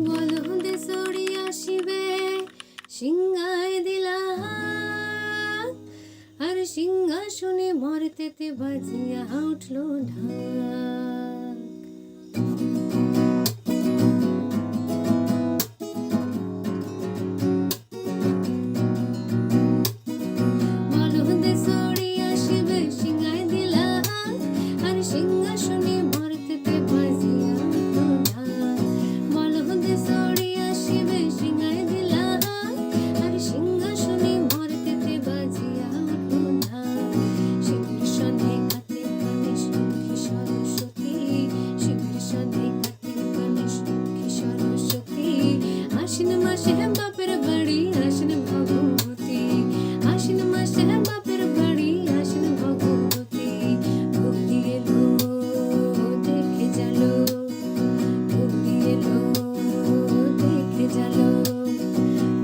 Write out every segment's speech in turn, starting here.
বলদে sorry আসিবে সিংহায় দিলা হাত, আর সিংহাসনে মর্তেতে বাজিয়া উঠলো ঢাক। বলদে সরি আসিবে সিংহায় দিলা হাত, আর সিংহাসনে মর্তেতে বাজিয়া উঠলো ঢাক। বলদে সরি আসিবে সিংহায় দিলা হাত, আর সিংহাসনে মর্তেতে বাজিয়া উঠলো ঢাক। শিবের সনে কাতে কানে সখী সরস্বতী, শিবের সনে কাতে কানে সখী সরস্বতী, আশ্বিন মাসে বাপের বাড়ি আসেন ভগবতী, আশ্বিন মাসে বাপের বাড়ি আসেন ভগবতী। ভক্তি এলো দেখে জালো, ভক্তি এলো দেখে জালো,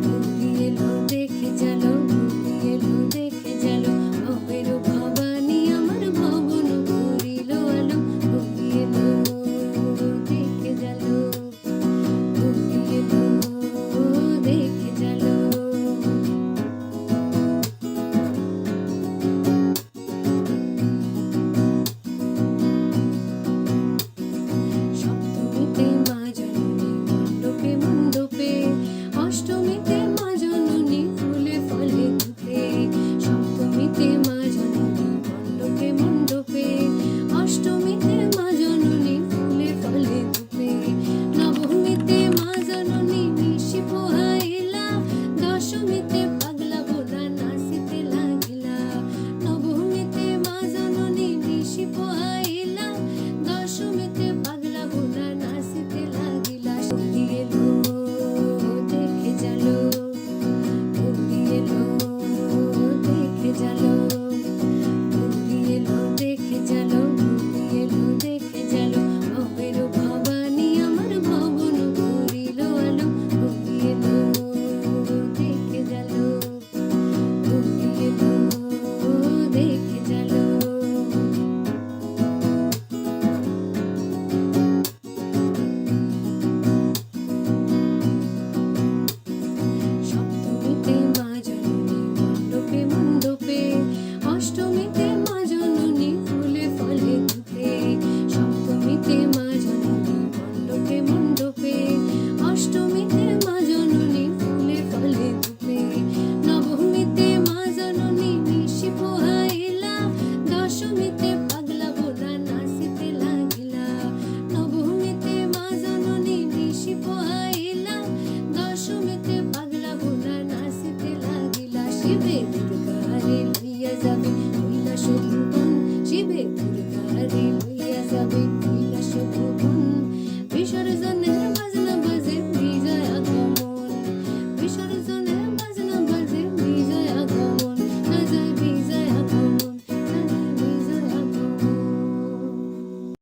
ভক্তি এলো দেখে জালো, ভক্তি এলো দেখে জালো। ভবের ভবানী আমার ভবন ভরিল আলো, ভক্তি এলো দেখে জালো, ভক্তি এলো দেখে জালো। সপ্তমীতে মা জননী মণ্ডপে মণ্ডপে, অষ্টমীতে মা জননী ফুলে ফলে ধূপে। সপ্তমীতে মা জননী মণ্ডপে মণ্ডপে, অষ্টমীতে মা জননী ফুলে ফলে ধূপে। নবমীতে মা জননী নিশি পোহাইলা, দশমীতে পাগলা বোলা নাচিতে লাগিলা। নবমীতে মা জননী নিশি পোহাইলা, দশমীতে পাগলা বোলা নাচিতে লাগিলা। ভক্তি এলো দেখে জালো, ভক্তি এলো দেখে জালো, ভক্তি এলো দেখে জালো, ভক্তি এলো দেখে জালো। ভবের ভবানী আমার ভবন ভরিল আলো, ভক্তি এলো দেখে জালো, ভক্তি এলো দেখে জালো। সপ্তমীতে মা জননী মণ্ডপে মণ্ডপে, অষ্টমীতে মা জননী ফুলে ফলে ধূপে। সপ্তমীতে মা জননী মণ্ডপে মণ্ডপে, অষ্টমীতে মা জননী ফুলে ফলে ধূপে। নবমীতে মা জননী নিশি পোহাইলা, দশমীতে পাগলা বোলা নাচিতে লাগিলা। নবমীতে মা জননী নিশি পোহাইলা, দশমীতে পাগলা বোলা নাচিতে লাগিলা। শিবে দুর্গারে লইয়া যাবে কৈলাস